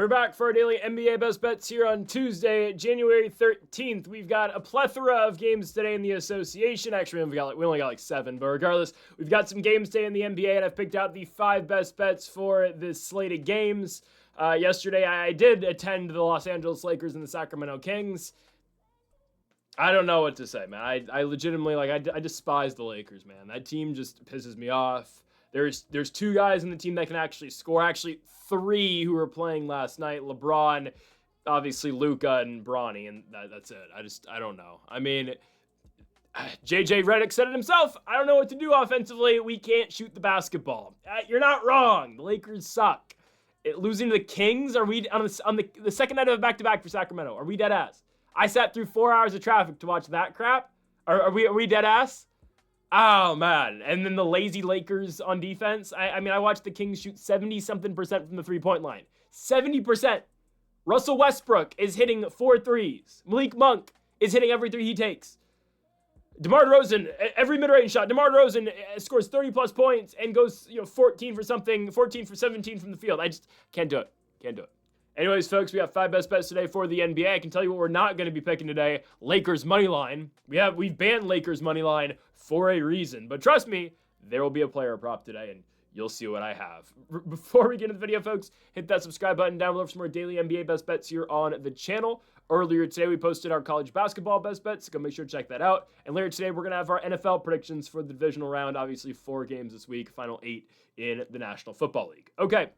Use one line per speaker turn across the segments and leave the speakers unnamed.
We're back for our daily NBA best bets here on Tuesday, January 13th. We've got a plethora of games today in the association. Actually, we only got like 7, but regardless, we've got some games today in the NBA, and I've picked out the 5 best bets for this slate of games. Yesterday, I did attend the Los Angeles Lakers and the Sacramento Kings. I don't know what to say, man. I legitimately, I despise the Lakers, man. That team just pisses me off. There's 2 guys in the team that can actually score. Actually, 3 who were playing last night. LeBron, obviously Luka, and Bronny, and that's it. I don't know. I mean, JJ Redick said it himself. I don't know what to do offensively. We can't shoot the basketball. You're not wrong. The Lakers suck. Losing to the Kings? Are we on the second night of a back-to-back for Sacramento? Are we dead ass? I sat through 4 hours of traffic to watch that crap. Are we dead ass? Oh, man. And then the lazy Lakers on defense. I mean, I watched the Kings shoot 70-something% from the three-point line. 70%. Russell Westbrook is hitting 4 threes. Malik Monk is hitting every 3 he takes. DeMar DeRozan, every mid-range shot. DeMar DeRozan scores 30-plus points and goes 14 for 17 from the field. I just can't do it. Can't do it. Anyways, folks, we have 5 best bets today for the NBA. I can tell you what we're not going to be picking today. Lakers money line. We've banned Lakers money line for a reason. But trust me, there will be a player prop today, and you'll see what I have. Before we get into the video, folks, hit that subscribe button down below for some more daily NBA best bets here on the channel. Earlier today, we posted our college basketball best bets, so go make sure to check that out. And later today, we're going to have our NFL predictions for the divisional round. Obviously, 4 games this week, final 8 in the National Football League. Okay.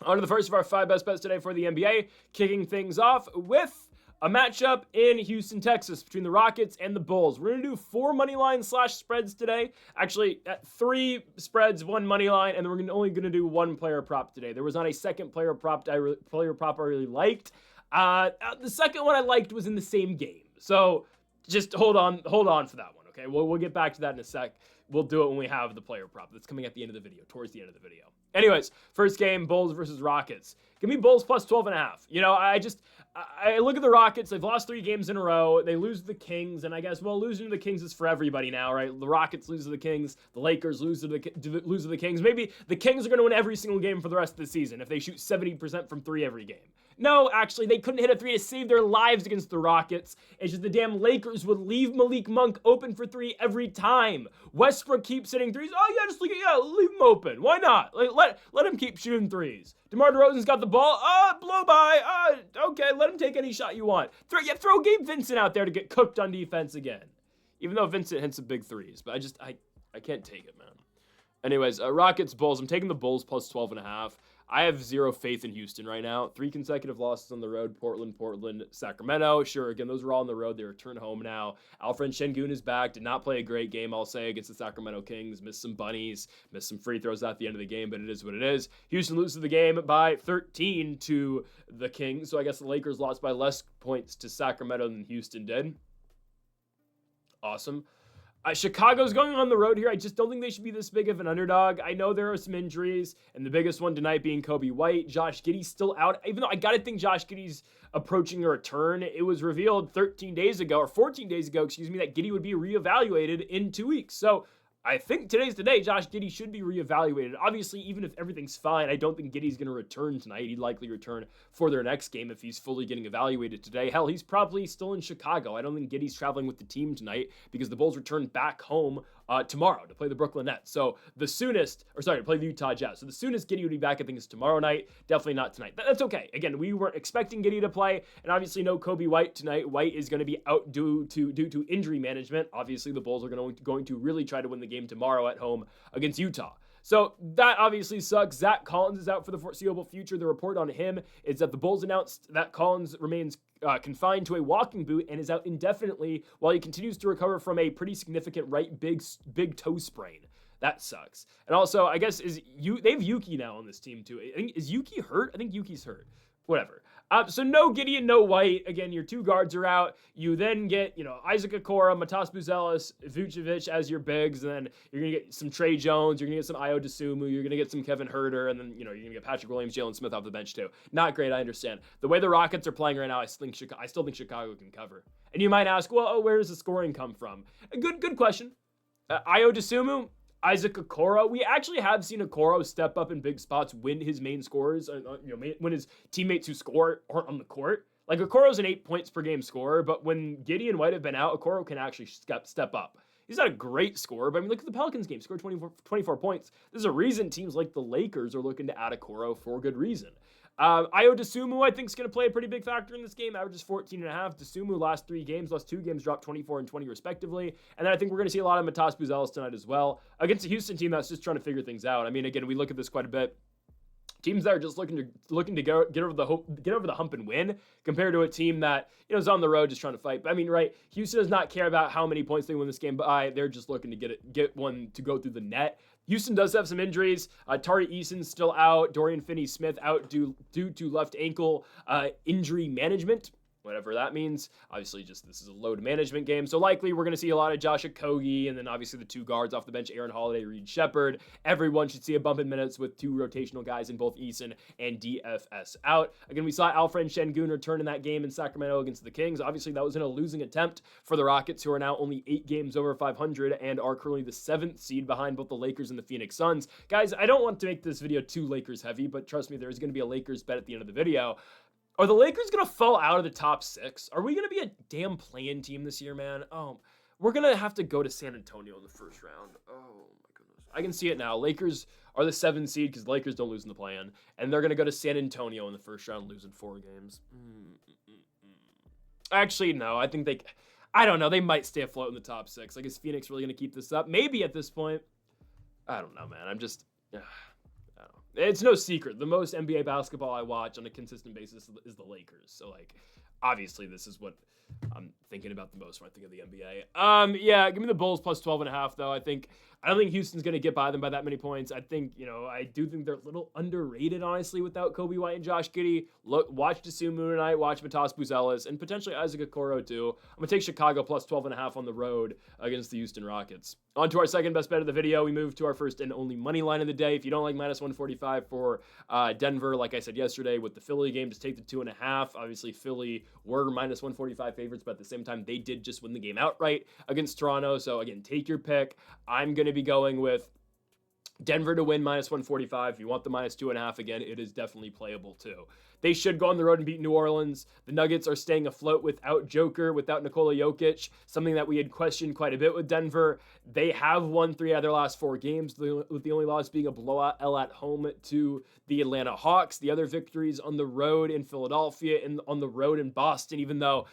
On to the first of our 5 best bets today for the NBA, kicking things off with a matchup in Houston, Texas, between the Rockets and the Bulls. We're going to do 4 money line / spreads today. Actually, 3 spreads, 1 money line, and then we're only going to do 1 player prop today. There was not a second player prop I really liked. The second one I liked was in the same game. So just hold on for that one, okay? We'll get back to that in a sec. We'll do it when we have the player prop. That's coming at the end of the video, towards the end of the video. Anyways, first game, Bulls versus Rockets. Give me Bulls plus 12.5. You know, I look at the Rockets. They've lost 3 games in a row. They lose to the Kings, and I guess, well, losing to the Kings is for everybody now, right? The Rockets lose to the Kings. The Lakers lose to the Kings. Maybe the Kings are going to win every single game for the rest of the season if they shoot 70% from 3 every game. No, actually, they couldn't hit a 3 to save their lives against the Rockets. It's just the damn Lakers would leave Malik Monk open for 3 every time. Westbrook keeps hitting 3s. Oh, yeah, leave him open. Why not? Let him keep shooting 3s. DeMar DeRozan's got the ball. Blow by. Okay, let him take any shot you want. Throw Gabe Vincent out there to get cooked on defense again. Even though Vincent hits some big 3s. But I can't take it, man. Anyways, Rockets, Bulls. I'm taking the Bulls plus 12.5. I have 0 faith in Houston right now. 3 consecutive losses on the road. Portland, Sacramento. Sure, again, those were all on the road. They return home now. Alfred Şengün is back. Did not play a great game, I'll say, against the Sacramento Kings. Missed some bunnies. Missed some free throws at the end of the game, but it is what it is. Houston loses the game by 13 to the Kings. So I guess the Lakers lost by less points to Sacramento than Houston did. Awesome. Chicago's going on the road here. I just don't think they should be this big of an underdog. I know there are some injuries, and the biggest one tonight being Kobe White. Josh Giddey's still out, even though I got to think Josh Giddey's approaching a return. It was revealed 14 days ago, that Giddey would be reevaluated in 2 weeks. So I think today's the day Josh Giddey should be reevaluated. Obviously, even if everything's fine, I don't think Giddey's going to return tonight. He'd likely return for their next game if he's fully getting evaluated today. Hell, he's probably still in Chicago. I don't think Giddey's traveling with the team tonight because the Bulls return back home tomorrow to play the Brooklyn Nets. So to play the Utah Jazz. So the soonest Giddey would be back, I think, is tomorrow night. Definitely not tonight. That's okay. Again, we weren't expecting Giddey to play, and obviously no Kobe White tonight. White is going to be out due to injury management. Obviously, the Bulls are going to really try to win the game tomorrow at home against Utah. So that obviously sucks. Zach Collins is out for the foreseeable future. The report on him is that the Bulls announced that Collins remains confined to a walking boot and is out indefinitely while he continues to recover from a pretty significant right big toe sprain. That sucks. And also, I guess they have Yuki now on this team too. Is Yuki hurt? I think Yuki's hurt. Whatever. So no Giddey and no White. Again, your 2 guards are out. You then get, Isaac Okoro, Matas Buzelis, Vucevic as your bigs. And then you're going to get some Trey Jones. You're going to get some Ayo Dosunmu. You're going to get some Kevin Huerter. And then, you're going to get Patrick Williams, Jalen Smith off the bench too. Not great, I understand. The way the Rockets are playing right now, I still think Chicago can cover. And you might ask, well, where does the scoring come from? A good question. Ayo Dosunmu, Isaac Okoro, we actually have seen Okoro step up in big spots when his main scorers, when his teammates who score aren't on the court. Like, Okoro's an 8 points per game scorer, but when Giddey and White have been out, Okoro can actually step up. He's not a great scorer, but I mean, look at the Pelicans game. Scored 24 points. There's a reason teams like the Lakers are looking to add Okoro for good reason. Ayo Dosunmu, I think, is going to play a pretty big factor in this game. Averages 14.5. Dosunmu, last 2 games, dropped 24 and 20 respectively. And then I think we're going to see a lot of Matas Buzelis tonight as well against a Houston team that's just trying to figure things out. I mean, again, we look at this quite a bit. Teams that are just looking to get over the hump and win, compared to a team that is on the road just trying to fight. But I mean, right? Houston does not care about how many points they win this game by. They're just looking to get one to go through the net. Houston does have some injuries. Tari Eason's still out. Dorian Finney-Smith out due to left ankle injury management, whatever that means. Obviously, just this is a load management game. So likely we're going to see a lot of Josh Okogie, and then obviously the 2 guards off the bench, Aaron Holiday, Reed Shepherd. Everyone should see a bump in minutes with 2 rotational guys in both Eason and DFS out. Again, we saw Alfred Şengün return in that game in Sacramento against the Kings. Obviously, that was in a losing attempt for the Rockets, who are now only 8 games over 500 and are currently the 7th seed behind both the Lakers and the Phoenix Suns. Guys, I don't want to make this video too Lakers heavy, but trust me, there is going to be a Lakers bet at the end of the video. Are the Lakers going to fall out of the top 6? Are we going to be a damn play-in team this year, man? Oh, we're going to have to go to San Antonio in the first round. Oh, my goodness. I can see it now. Lakers are the 7th seed because the Lakers don't lose in the play-in. And they're going to go to San Antonio in the first round, losing 4 games. Actually, no. I don't know. They might stay afloat in the top 6. Like, is Phoenix really going to keep this up? Maybe at this point. I don't know, man. It's no secret. The most NBA basketball I watch on a consistent basis is the Lakers. So, like, obviously this is what I'm thinking about the most when I think of the NBA. Yeah, give me the Bulls plus 12.5, though. I don't think Houston's going to get by them by that many points. I think, I do think they're a little underrated, honestly, without Kobe White and Josh Giddey. Watch Dosunmu tonight, watch Matas Buzelis, and potentially Isaac Okoro, too. I'm going to take Chicago plus 12.5 on the road against the Houston Rockets. On to our second best bet of the video. We move to our first and only money line of the day. If you don't like minus 145 for Denver, like I said yesterday with the Philly game, just take the 2.5. Obviously, Philly were minus 145 favorites, but at the same time, they did just win the game outright against Toronto. So again, take your pick. I'm going to be going with Denver to win minus 145. If you want the minus 2.5, again, it is definitely playable too. They should go on the road and beat New Orleans. The Nuggets are staying afloat without Joker, without Nikola Jokic, something that we had questioned quite a bit with Denver. They have won 3 out of their last 4 games, with the only loss being a blowout L at home to the Atlanta Hawks. The other victories on the road in Philadelphia and on the road in Boston, even though,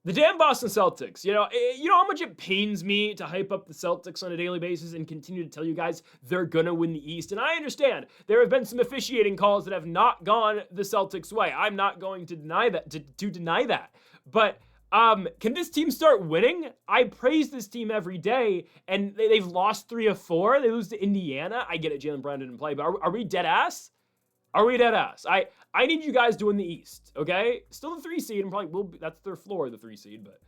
the damn Boston Celtics, you know how much it pains me to hype up the Celtics on a daily basis and continue to tell you guys they're gonna win the East. And I understand there have been some officiating calls that have not gone the Celtics' way. I'm not going to deny that, to deny that. But can this team start winning? I praise this team every day, and they've lost 3 of 4. They lose to Indiana. I get it, Jaylen Brown didn't play, but are we dead ass? Are we dead ass? I need you guys to win the East, okay? Still the 3 seed, and probably that's their floor, the 3 seed, but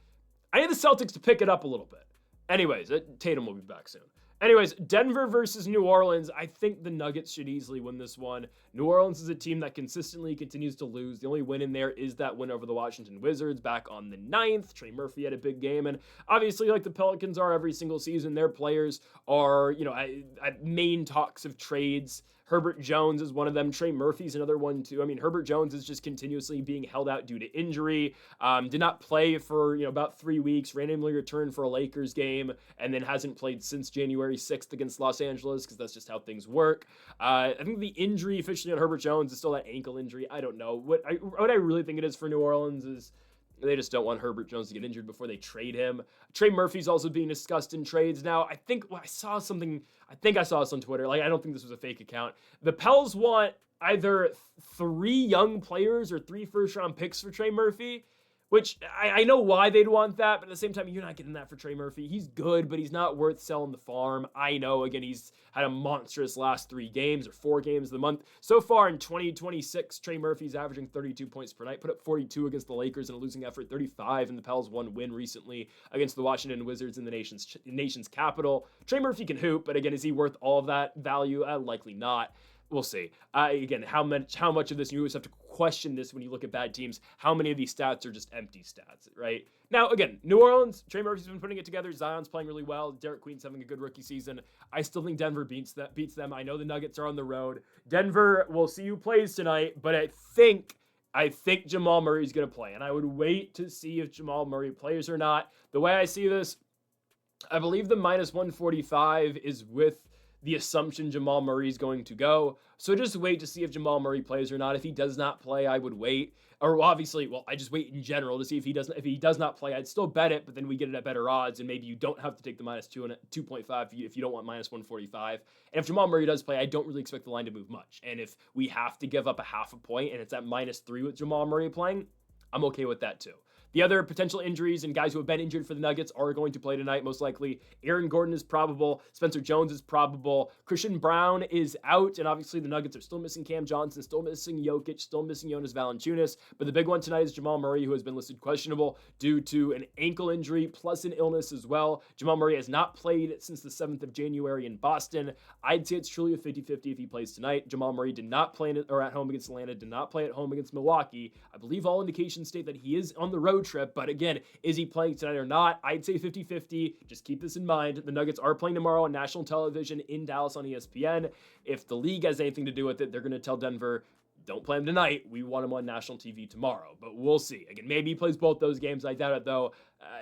I need the Celtics to pick it up a little bit. Anyways, Tatum will be back soon. Anyways, Denver versus New Orleans. I think the Nuggets should easily win this one. New Orleans is a team that consistently continues to lose. The only win in there is that win over the Washington Wizards back on the 9th. Trey Murphy had a big game, and obviously, like the Pelicans are every single season, their players are, at main talks of trades. Herbert Jones is one of them. Trey Murphy's another one, too. I mean, Herbert Jones is just continuously being held out due to injury. Did not play for, about 3 weeks. Randomly returned for a Lakers game, and then hasn't played since January 6th against Los Angeles, because that's just how things work. I think the injury officially on Herbert Jones is still that ankle injury. I don't know. What I really think it is for New Orleans is they just don't want Herbert Jones to get injured before they trade him. Trey Murphy's also being discussed in trades now. I think I saw this on Twitter. I don't think this was a fake account. The Pels want either 3 young players or 3 first-round picks for Trey Murphy, which I know why they'd want that, but at the same time, you're not getting that for Trey Murphy. He's good, but he's not worth selling the farm. I know, again, he's had a monstrous last 3 games or 4 games of the month. So far in 2026, Trey Murphy's averaging 32 points per night, put up 42 against the Lakers in a losing effort, 35 in the Pels' 1 win recently against the Washington Wizards in the nation's capital. Trey Murphy can hoop, but again, is he worth all of that value? Likely not. we'll see. Again, how much of this, you always have to question this when you look at bad teams. How many of these stats are just empty stats, right? Now, again, New Orleans, Trey Murphy's been putting it together. Zion's playing really well. Derek Queen's having a good rookie season. I still think Denver beats them. I know the Nuggets are on the road. Denver, we'll see who plays tonight, but I think Jamal Murray's going to play, and I would wait to see if Jamal Murray plays or not. The way I see this, I believe the minus 145 is with the assumption Jamal Murray is going to go. So just wait to see if Jamal Murray plays or not. If he does not play, I would wait. Or obviously, I just wait in general to see if he does not play. I'd still bet it, but then we get it at better odds, and maybe you don't have to take the minus 2.5 if you don't want minus 145. And if Jamal Murray does play, I don't really expect the line to move much. And if we have to give up a half a point and it's at minus 3 with Jamal Murray playing, I'm okay with that too. The other potential injuries and guys who have been injured for the Nuggets are going to play tonight, most likely. Aaron Gordon is probable. Spencer Jones is probable. Christian Brown is out, and obviously the Nuggets are still missing Cam Johnson, still missing Jokic, still missing Jonas Valanciunas. But the big one tonight is Jamal Murray, who has been listed questionable due to an ankle injury plus an illness as well. Jamal Murray has not played since the 7th of January in Boston. I'd say it's truly a 50-50 if he plays tonight. Jamal Murray did not play at home against Atlanta, did not play at home against Milwaukee. I believe all indications state that he is on the road trip, but again, is he playing tonight or not? I'd say 50-50. Just keep this in mind. The Nuggets are playing tomorrow on national television in Dallas on ESPN. If the league has anything to do with it, they're going to tell Denver, don't play him tonight. We want him on national TV tomorrow, but we'll see. Again, maybe he plays both those games. I doubt it, though.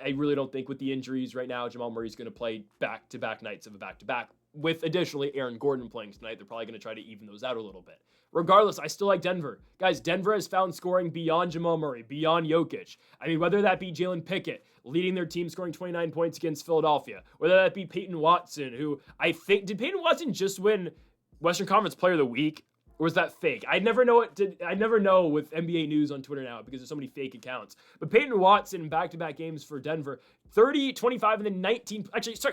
I really don't think with the injuries right now, Jamal Murray's going to play back-to-back nights of a back-to-back. With additionally Aaron Gordon playing tonight, they're probably going to try to even those out a little bit. Regardless, I still like Denver. Guys, Denver has found scoring beyond Jamal Murray, beyond Jokic. I mean, whether that be Jalen Pickett leading their team scoring 29 points against Philadelphia, whether that be Peyton Watson, who I think, did Peyton Watson just win Western Conference Player of the Week? Or was that fake? I never know with NBA news on Twitter now because there's so many fake accounts. But Peyton Watson, back-to-back games for Denver, 30, 25, and then 19,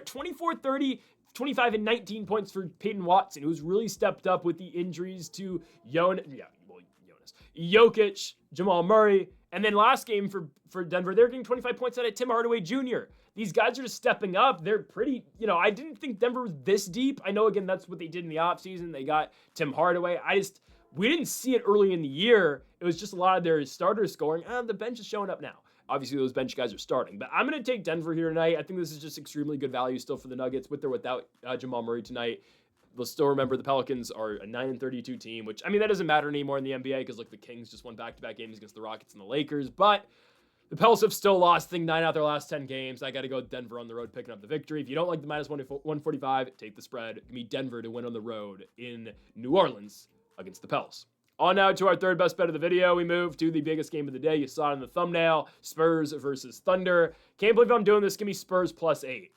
24, 30, 25 and 19 points for Peyton Watson, who's really stepped up with the injuries to Jokic, Jamal Murray, and then last game for Denver, they're getting 25 points out of Tim Hardaway Jr. These guys are just stepping up. They're pretty, I didn't think Denver was this deep. I know, again, that's what they did in the offseason. They got Tim Hardaway. We didn't see it early in the year. It was just a lot of their starters scoring. The bench is showing up now. Obviously, those bench guys are starting. But I'm going to take Denver here tonight. I think this is just extremely good value still for the Nuggets, with or without Jamal Murray tonight. We'll still remember the Pelicans are a 9-32 team, which, that doesn't matter anymore in the NBA because, the Kings just won back-to-back games against the Rockets and the Lakers. But the Pels have still lost, 9 out of their last 10 games. I got to go with Denver on the road picking up the victory. If you don't like the minus 145, take the spread. Give me Denver to win on the road in New Orleans against the Pels. On now to our third best bet of the video. We move to the biggest game of the day. You saw it in the thumbnail. Spurs versus Thunder. Can't believe I'm doing this. Give me Spurs +8.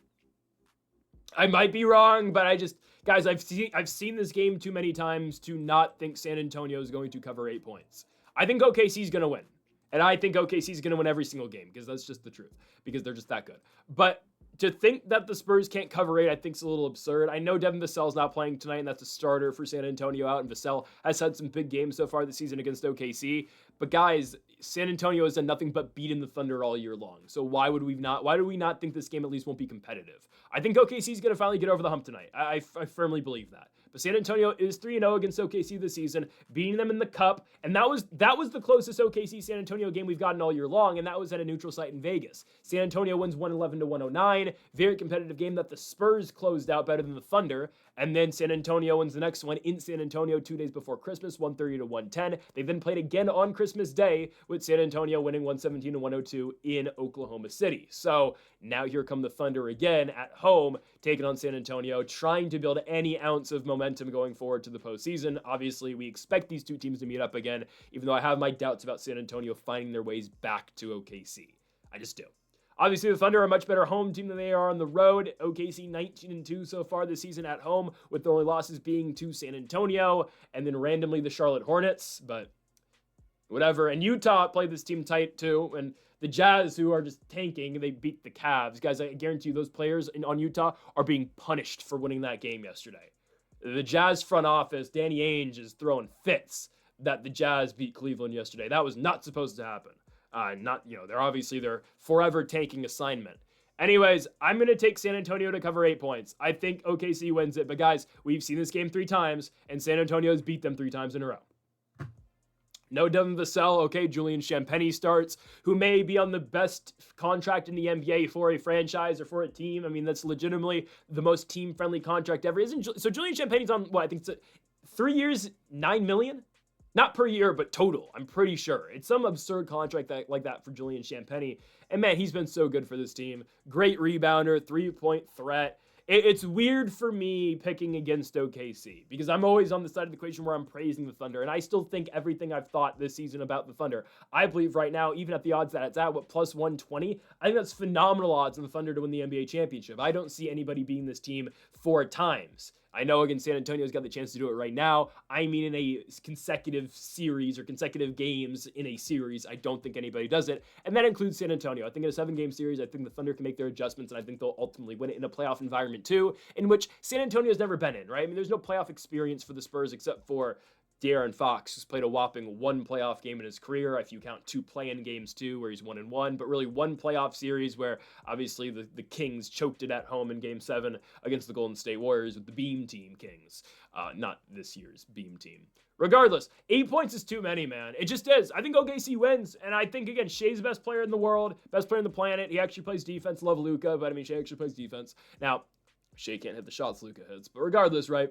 I might be wrong, but guys, I've seen this game too many times to not think San Antonio is going to cover 8 points. I think OKC is going to win. And I think OKC is going to win every single game because that's just the truth, because they're just that good. But to think that the Spurs can't cover 8, I think is a little absurd. I know Devin Vassell's not playing tonight, and that's a starter for San Antonio out, and Vassell has had some big games so far this season against OKC. But guys, San Antonio has done nothing but beating the Thunder all year long. So why do we not think this game at least won't be competitive? I think OKC is going to finally get over the hump tonight. I firmly believe that. But San Antonio is 3-0 against OKC this season, beating them in the Cup, and that was the closest OKC San Antonio game we've gotten all year long, and that was at a neutral site in Vegas. San Antonio wins 111-109, very competitive game that the Spurs closed out better than the Thunder, and then San Antonio wins the next one in San Antonio 2 days before Christmas, 130-110. They then played again on Christmas Day, with San Antonio winning 117-102 in Oklahoma City. So now here come the Thunder again at home, taking on San Antonio, trying to build any ounce of momentum going forward to the postseason. Obviously, we expect these two teams to meet up again, even though I have my doubts about San Antonio finding their ways back to OKC. I just do. Obviously, the Thunder are a much better home team than they are on the road. OKC 19-2 so far this season at home, with the only losses being to San Antonio and then randomly the Charlotte Hornets, but whatever. And Utah played this team tight too, and the Jazz, who are just tanking, they beat the Cavs. Guys, I guarantee you those players on Utah are being punished for winning that game yesterday. The Jazz front office, Danny Ainge, is throwing fits that the Jazz beat Cleveland yesterday. That was not supposed to happen. They're obviously their forever tanking assignment. Anyways, I'm going to take San Antonio to cover 8 points. I think OKC wins it. But guys, we've seen this game 3 times, and San Antonio's beat them 3 times in a row. No Devin Vassell, okay, Julian Champagnie starts, who may be on the best contract in the NBA for a franchise or for a team. I mean, that's legitimately the most team-friendly contract ever. So Julian Champagnie's on, what, I think it's 3 years, $9 million? Not per year, but total, I'm pretty sure. It's some absurd contract like that for Julian Champagnie. And man, he's been so good for this team. Great rebounder, 3-point threat. It's weird for me picking against OKC because I'm always on the side of the equation where I'm praising the Thunder, and I still think everything I've thought this season about the Thunder. I believe right now, even at the odds that it's at, plus 120, I think that's phenomenal odds on the Thunder to win the NBA championship. I don't see anybody beating this team 4 times. I know against San Antonio's got the chance to do it right now. I mean, in a consecutive series or consecutive games in a series, I don't think anybody does it. And that includes San Antonio. I think in a 7-game series, I think the Thunder can make their adjustments, and I think they'll ultimately win it in a playoff environment too, in which San Antonio's never been in, right? I mean, there's no playoff experience for the Spurs except for De'Aaron Fox, who's played a whopping 1 playoff game in his career, if you count 2 play-in games too, where he's 1-1, but really 1 playoff series where obviously the Kings choked it at home in Game 7 against the Golden State Warriors with the Beam Team Kings, not this year's Beam Team. Regardless, 8 points is too many, man. It just is. I think OKC wins, and I think, again, Shea's the best player in the world, best player on the planet. He actually plays defense. Love Luka, but I mean, Shea actually plays defense. Now, Shea can't hit the shots Luka hits, but regardless, right?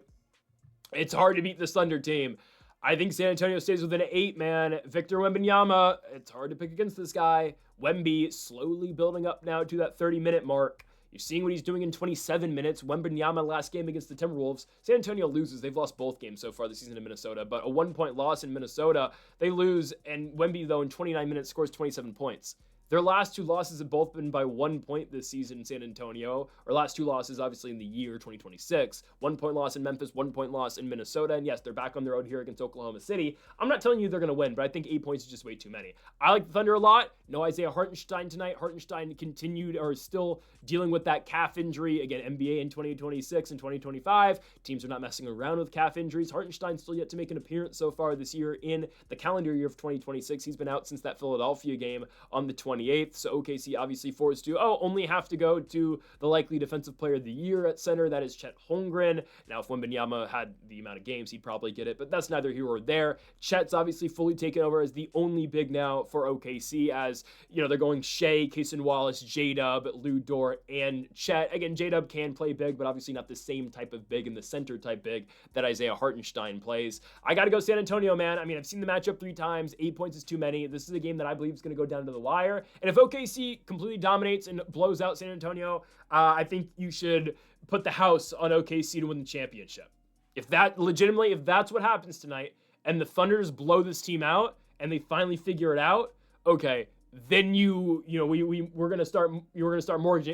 It's hard to beat this Thunder team. I think San Antonio stays within 8, man. Victor Wembanyama, it's hard to pick against this guy. Wemby slowly building up now to that 30-minute mark. You're seeing what he's doing in 27 minutes. Wembanyama last game against the Timberwolves. San Antonio loses. They've lost both games so far this season in Minnesota, but a 1-point loss in Minnesota. They lose, and Wemby, though, in 29 minutes scores 27 points. Their last 2 losses have both been by 1 point this season in San Antonio. Or last 2 losses, obviously, in the year 2026. 1-point loss in Memphis, 1-point loss in Minnesota. And yes, they're back on the road here against Oklahoma City. I'm not telling you they're going to win, but I think 8 points is just way too many. I like the Thunder a lot. No Isaiah Hartenstein tonight. Hartenstein continued or is still dealing with that calf injury. Again, NBA in 2026 and 2025. Teams are not messing around with calf injuries. Hartenstein's still yet to make an appearance so far this year in the calendar year of 2026. He's been out since that Philadelphia game on the 28th. So OKC obviously forced to, only have to go to the likely defensive player of the year at center. That is Chet Holmgren. Now, if Wembanyama had the amount of games, he'd probably get it, but that's neither here or there. Chet's obviously fully taken over as the only big now for OKC as, they're going Shea, Cason Wallace, J-Dub, Lou Dort, and Chet. Again, J-Dub can play big, but obviously not the same type of big and the center type big that Isaiah Hartenstein plays. I got to go San Antonio, man. I mean, I've seen the matchup 3 times. 8 points is too many. This is a game that I believe is going to go down to the wire. And if OKC completely dominates and blows out San Antonio, I think you should put the house on OKC to win the championship. If that's what happens tonight, and the Thunders blow this team out, and they finally figure it out, okay, then we're gonna start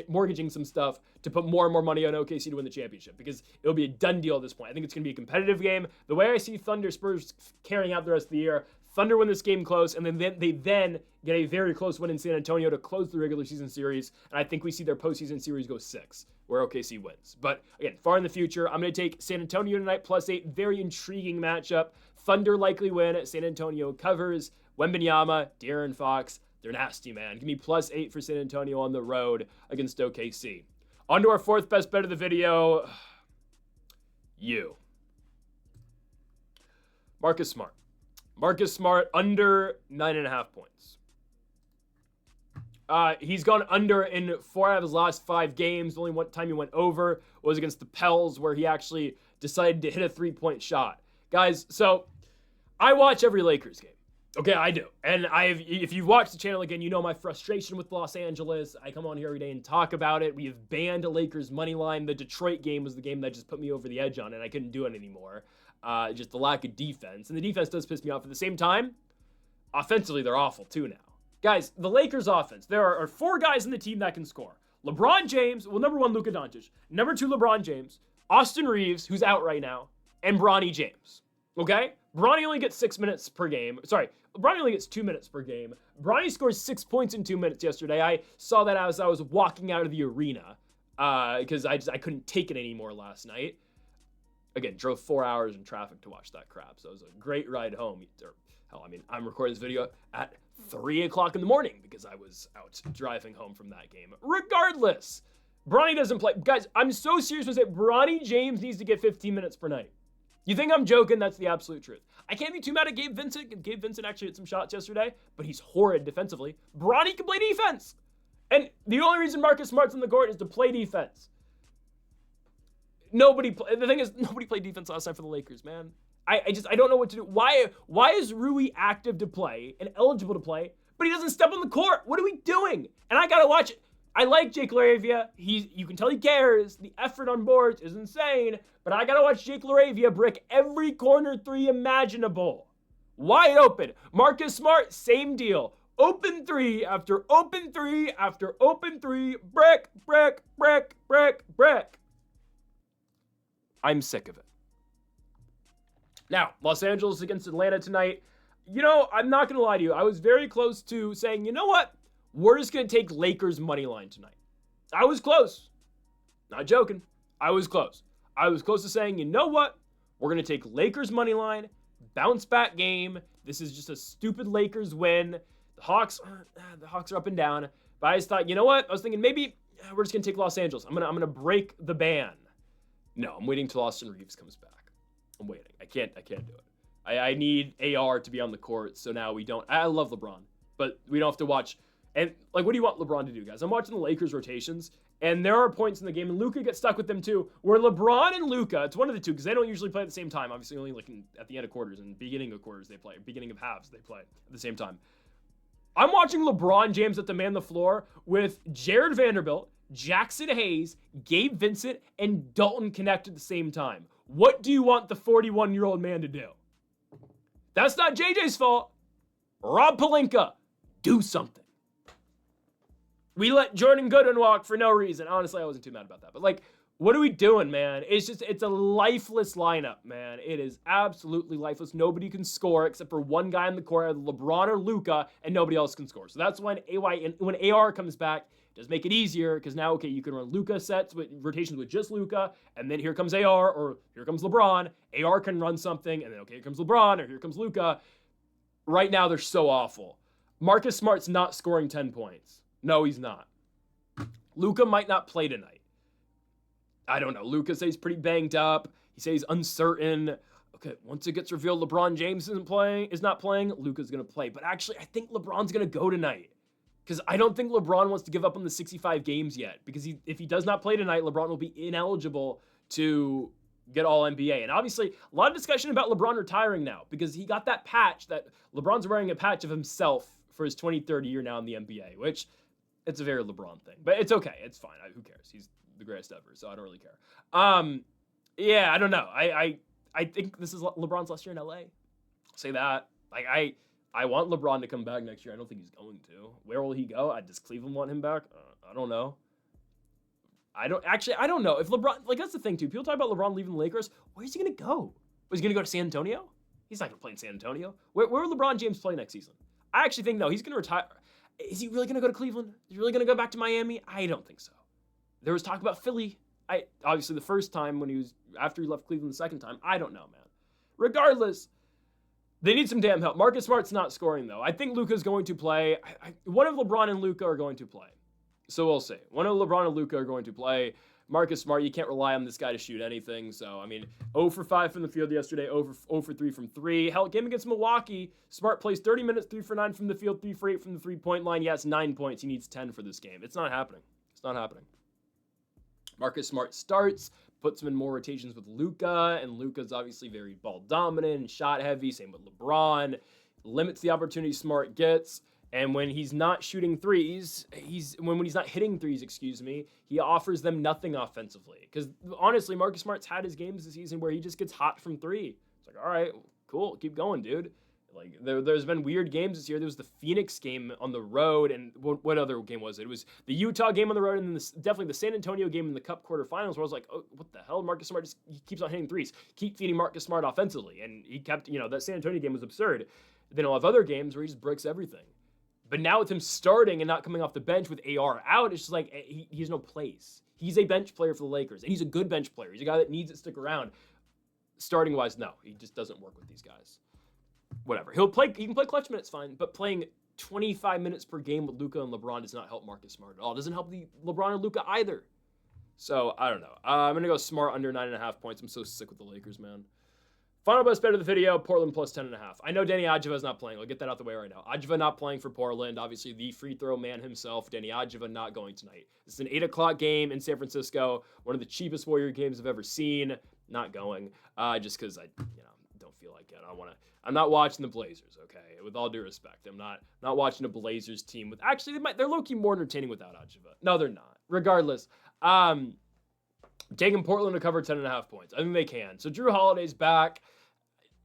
mortgaging some stuff to put more and more money on OKC to win the championship because it'll be a done deal at this point. I think it's gonna be a competitive game. The way I see Thunder Spurs carrying out the rest of the year, Thunder win this game close, and then they get a very close win in San Antonio to close the regular season series, and I think we see their postseason series go 6, where OKC wins. But again, far in the future, I'm going to take San Antonio tonight +8. Very intriguing matchup. Thunder likely win. San Antonio covers. Wembanyama, De'Aaron Fox, they're nasty, man. Give me +8 for San Antonio on the road against OKC. On to our 4th best bet of the video. Marcus Smart. Marcus Smart under 9.5 points. He's gone under in 4 out of his last 5 games. The only one time he went over was against the Pels, where he actually decided to hit a 3-point shot. Guys, so I watch every Lakers game. Okay, I do. And if you've watched the channel again, you know my frustration with Los Angeles. I come on here every day and talk about it. We have banned a Lakers money line. The Detroit game was the game that just put me over the edge on it. I couldn't do it anymore. Just the lack of defense. And the defense does piss me off. At the same time, offensively, they're awful too now. Guys, the Lakers offense, there are 4 guys in the team that can score. LeBron James, number 1, Luka Doncic. Number 2, LeBron James. Austin Reeves, who's out right now. And Bronny James. Okay? Bronny only gets 6 minutes per game. Sorry, Bronny only gets 2 minutes per game. Bronny scores 6 points in 2 minutes yesterday. I saw that as I was walking out of the arena because I couldn't take it anymore last night. Again, drove 4 hours in traffic to watch that crap, so it was a great ride home. Hell, I mean, I'm recording this video at 3 o'clock in the morning because I was out driving home from that game. Regardless, Bronny doesn't play. Guys, I'm so serious when I say Bronny James needs to get 15 minutes per night. You think I'm joking? That's the absolute truth. I can't be too mad at Gabe Vincent. Gabe Vincent actually hit some shots yesterday, but he's horrid defensively. Bronny can play defense. And the only reason Marcus Smart's on the court is to play defense. The thing is, nobody played defense last night for the Lakers, man. I don't know what to do. Why is Rui active to play and eligible to play, but he doesn't step on the court? What are we doing? And I gotta watch it. I like Jake LaRavia. You can tell he cares. The effort on boards is insane, but I gotta watch Jake LaRavia brick every corner three imaginable. Wide open. Marcus Smart, same deal. Open three after open three after open three. Brick, brick, brick, brick, brick. I'm sick of it. Now, Los Angeles against Atlanta tonight. You know, I'm not going to lie to you. I was very close to saying, you know what? We're just going to take Lakers money line tonight. I was close. Not joking. I was close. I was close to saying, you know what? We're going to take Lakers money line, bounce back game. This is just a stupid Lakers win. The Hawks are up and down. But I just thought, you know what? I was thinking maybe we're just going to take Los Angeles. I'm going to break the ban. No, I'm waiting till Austin Reeves comes back. I'm waiting. I can't do it. I need AR to be on the court, so now we don't. I love LeBron, but we don't have to watch. And, like, what do you want LeBron to do, guys? I'm watching the Lakers rotations, and there are points in the game, and Luka gets stuck with them too, where LeBron and Luka, it's one of the two, because they don't usually play at the same time. Obviously, only like at the end of quarters and beginning of quarters they play, beginning of halves they play at the same time. I'm watching LeBron James at the man the floor with Jared Vanderbilt, Jackson Hayes, Gabe Vincent, and Dalton connect at the same time. What do you want the 41-year-old man to do? That's not JJ's fault. Rob Pelinka, do something. We let Jordan Goodwin walk for no reason. Honestly, I wasn't too mad about that. But, like, what are we doing, man? It's a lifeless lineup, man. It is absolutely lifeless. Nobody can score except for one guy in the court, either LeBron or Luka, and nobody else can score. So that's when AR comes back, it does make it easier because now, okay, you can run Luka sets with rotations with just Luka, and then here comes AR or here comes LeBron. AR can run something, and then, okay, here comes LeBron or here comes Luka. Right now, they're so awful. Marcus Smart's not scoring 10 points. No, he's not. Luka might not play tonight. I don't know. Luka says he's pretty banged up. He says he's uncertain. Okay, once it gets revealed LeBron James is not playing, Luka's going to play. But actually, I think LeBron's going to go tonight. Because I don't think LeBron wants to give up on the 65 games yet. Because if he does not play tonight, LeBron will be ineligible to get All-NBA. And obviously, a lot of discussion about LeBron retiring now. Because he got that patch that LeBron's wearing a patch of himself for his 23rd year now in the NBA. Which, it's a very LeBron thing. But it's okay. It's fine. Who cares? He's the greatest ever, so I don't really care. Yeah, I don't know. I think this is LeBron's last year in LA. Say that. Like I want LeBron to come back next year. I don't think he's going to. Where will he go? Does Cleveland want him back? I don't know. I don't know. If LeBron, like that's the thing too. People talk about LeBron leaving the Lakers. Where's he gonna go? Was he gonna go to San Antonio? He's not gonna play in San Antonio. Where will LeBron James play next season? I actually think no. He's gonna retire. Is he really gonna go to Cleveland? Is he really gonna go back to Miami? I don't think so. There was talk about Philly. Obviously the first time after he left Cleveland the second time, I don't know, man. Regardless, they need some damn help. Marcus Smart's not scoring though. I think Luka's going to play. One of LeBron and Luka are going to play. So we'll see. One of LeBron and Luka are going to play. Marcus Smart, you can't rely on this guy to shoot anything. So, I mean, 0 for 5 from the field yesterday, 0 for 3 from 3. Hell, game against Milwaukee, Smart plays 30 minutes, 3 for 9 from the field, 3 for 8 from the three-point line. Yes, 9 points. He needs 10 for this game. It's not happening. It's not happening. Marcus Smart starts, puts him in more rotations with Luka, and Luka's obviously very ball dominant and shot heavy. Same with LeBron. Limits the opportunity Smart gets. And when he's not shooting threes, when he's not hitting threes, he offers them nothing offensively. Because honestly, Marcus Smart's had his games this season where he just gets hot from three. It's like, all right, cool, keep going, dude. Like there's been weird games this year. There was the Phoenix game on the road, and what other game was it? It was the Utah game on the road, and then definitely the San Antonio game in the Cup quarterfinals, where I was like, oh, what the hell? Marcus Smart he keeps on hitting threes. Keep feeding Marcus Smart offensively, and he kept, that San Antonio game was absurd. Then he'll have other games where he just bricks everything. But now with him starting and not coming off the bench with AR out, it's just like he has no place. He's a bench player for the Lakers, and he's a good bench player. He's a guy that needs to stick around. Starting-wise, no. He just doesn't work with these guys. whatever. He can play clutch minutes fine, but playing 25 minutes per game with Luka and LeBron does not help Marcus Smart at all. It doesn't help the LeBron and Luka either. So, I don't know. I'm going to go Smart under 9.5 points. I'm so sick with the Lakers, man. Final best bet of the video, Portland plus 10.5. I know Danny Adjiva is not playing. I'll get that out the way right now. Adjiva not playing for Portland. Obviously, the free throw man himself, Danny Adjiva, not going tonight. This is an 8 o'clock game in San Francisco. One of the cheapest Warrior games I've ever seen. Not going. Just because I don't feel like it. I'm not watching the Blazers, okay? With all due respect. I'm not watching a Blazers team with... Actually, they're low-key more entertaining without Adjiva. No, they're not. Regardless, taking Portland to cover 10.5 points. I think they can. So Drew Holiday's back.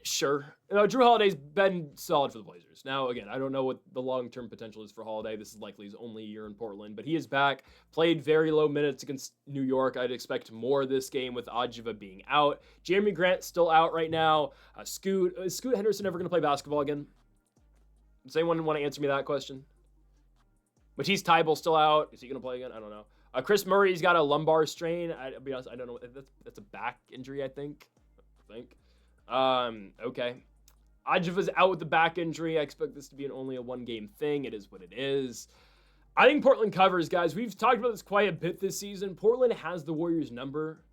Sure. Drew Holiday's been solid for the Blazers. Now, again, I don't know what the long-term potential is for Holiday. This is likely his only year in Portland, but he is back. Played very low minutes against New York. I'd expect more this game with Adjiva being out. Jeremy Grant still out right now. Is Scoot Henderson ever going to play basketball again? Does anyone want to answer me that question? Matisse Thybulle still out. Is he going to play again? I don't know. Chris Murray's got a lumbar strain. I'll be honest, I don't know. That's a back injury, I think. Okay. Adjiva's out with the back injury. I expect this to be only a one-game thing. It is what it is. I think Portland covers, guys. We've talked about this quite a bit this season. Portland has the Warriors' number.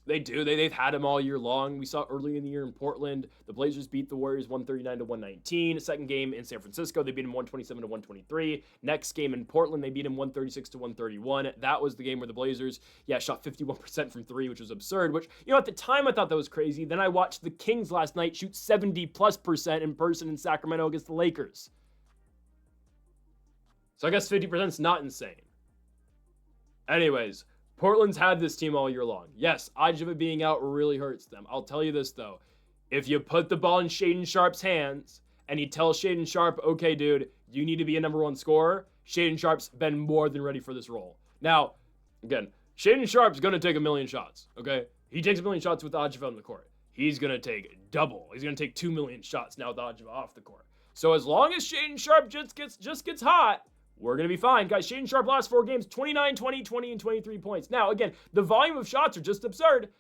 They do. They've had him all year long. We saw early in the year in Portland, the Blazers beat the Warriors 139-119. Second game in San Francisco, they beat him 127-123. Next game in Portland, they beat him 136-131. That was the game where the Blazers, shot 51% from three, which was absurd, which, at the time I thought that was crazy. Then I watched the Kings last night shoot 70+% in person in Sacramento against the Lakers. So I guess 50% is not insane. Anyways, Portland's had this team all year long. Yes, Adjiva being out really hurts them. I'll tell you this, though. If you put the ball in Shaedon Sharp's hands and you tell Shaedon Sharp, okay, dude, you need to be a number one scorer, Shaedon Sharp's been more than ready for this role. Now, again, Shaedon Sharp's going to take 1 million shots, okay? He takes 1 million shots with Adjiva on the court. He's going to take double. He's going to take 2 million shots now with Adjiva off the court. So as long as Shaedon Sharp just gets hot, we're going to be fine. Guys, Shaedon Sharp last 4 games, 29, 20, 20, and 23 points. Now, again, the volume of shots are just absurd.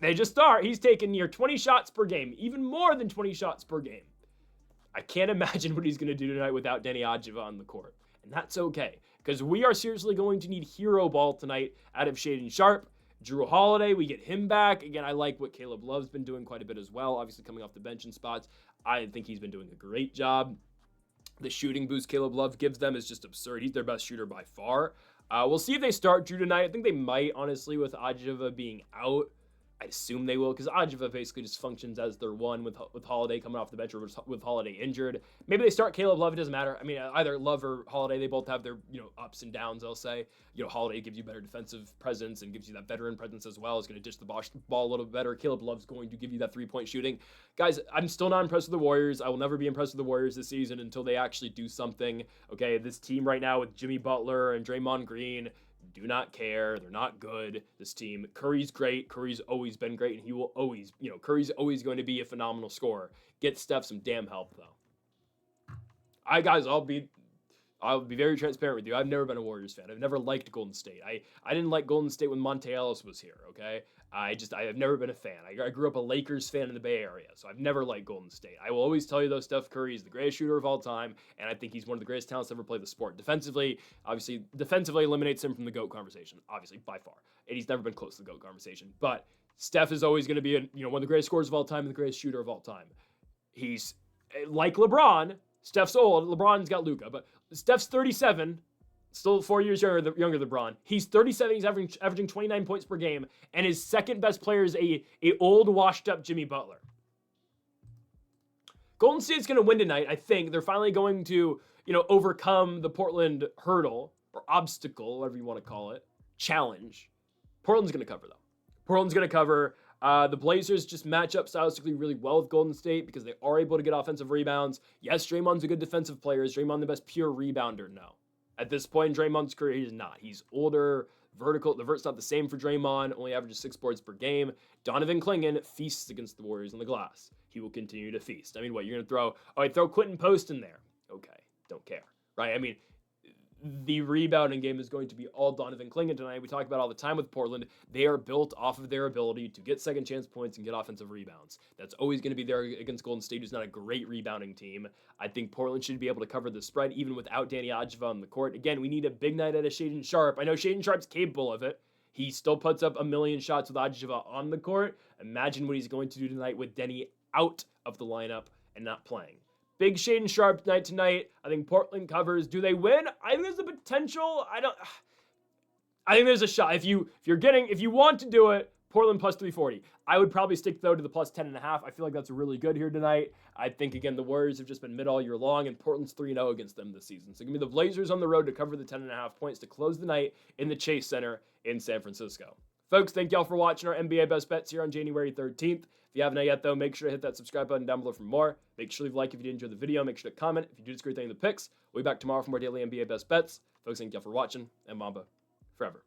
They just are. He's taken near 20 shots per game, even more than 20 shots per game. I can't imagine what he's going to do tonight without Danny Adjiva on the court. And that's okay, because we are seriously going to need hero ball tonight out of Shaedon Sharp. Drew Holiday, we get him back. Again, I like what Caleb Love's been doing quite a bit as well, obviously coming off the bench in spots. I think he's been doing a great job. The shooting boost Caleb Love gives them is just absurd. He's their best shooter by far. We'll see if they start Drew tonight. I think they might, honestly, with Adjiva being out. I assume they will, because Adjiva basically just functions as their one with Holiday coming off the bench or with Holiday injured. Maybe they start Caleb Love. It doesn't matter. I mean, either Love or Holiday, they both have their ups and downs, I'll say. Holiday gives you better defensive presence and gives you that veteran presence as well. He's going to dish the ball a little bit better. Caleb Love's going to give you that three-point shooting. Guys, I'm still not impressed with the Warriors. I will never be impressed with the Warriors this season until they actually do something. Okay, this team right now with Jimmy Butler and Draymond Green do not care. They're not good. This team, Curry's great. Curry's always been great, and he will always, Curry's always going to be a phenomenal scorer. Get Steph some damn help, though. I'll be very transparent with you. I've never been a Warriors fan. I've never liked Golden State. I didn't like Golden State when Monte Ellis was here, okay? I have never been a fan. I grew up a Lakers fan in the Bay Area, so I've never liked Golden State. I will always tell you, though, Steph Curry is the greatest shooter of all time, and I think he's one of the greatest talents to ever play the sport. Defensively eliminates him from the GOAT conversation, obviously, by far. And he's never been close to the GOAT conversation. But Steph is always going to be one of the greatest scorers of all time and the greatest shooter of all time. He's like LeBron. Steph's old. LeBron's got Luka, but Steph's 37, still 4 years younger than LeBron. He's 37. He's averaging 29 points per game, and his second best player is a old, washed-up Jimmy Butler. Golden State's going to win tonight, I think. They're finally going to, overcome the Portland hurdle, or obstacle, whatever you want to call it, challenge. Portland's going to cover, though. Portland's going to cover. The Blazers just match up stylistically really well with Golden State because they are able to get offensive rebounds. Yes, Draymond's a good defensive player. Is Draymond the best pure rebounder? No. At this point in Draymond's career, he's not. He's older, vertical. The vert's not the same for Draymond, only averages 6 boards per game. Donovan Clingan feasts against the Warriors on the glass. He will continue to feast. I mean, what, you're going to throw Quentin Post in there? Okay, don't care, right? I mean, the rebounding game is going to be all Donovan Clingan tonight. We talk about all the time with Portland. They are built off of their ability to get second chance points and get offensive rebounds. That's always going to be there against Golden State, who's not a great rebounding team. I think Portland should be able to cover the spread even without Danny Adjeva on the court. Again, we need a big night out of Shaedon Sharpe. I know Shaedon Sharpe's capable of it. He still puts up a million shots with Adjeva on the court. Imagine what he's going to do tonight with Denny out of the lineup and not playing. Big Shaedon Sharpe night tonight. I think Portland covers. Do they win? I think there's a potential. I think there's a shot. If you want to do it, Portland plus 340. I would probably stick though to the plus 10.5. I feel like that's really good here tonight. I think again the Warriors have just been mid all year long, and Portland's 3-0 against them this season. So give me the Blazers on the road to cover the 10.5 points to close the night in the Chase Center in San Francisco. Folks, thank y'all for watching our NBA Best Bets here on January 13th. If you haven't yet, though, make sure to hit that subscribe button down below for more. Make sure to leave a like if you did enjoy the video. Make sure to comment if you do this great thing in the picks. We'll be back tomorrow for more daily NBA Best Bets. Folks, thank y'all for watching, and Mamba forever.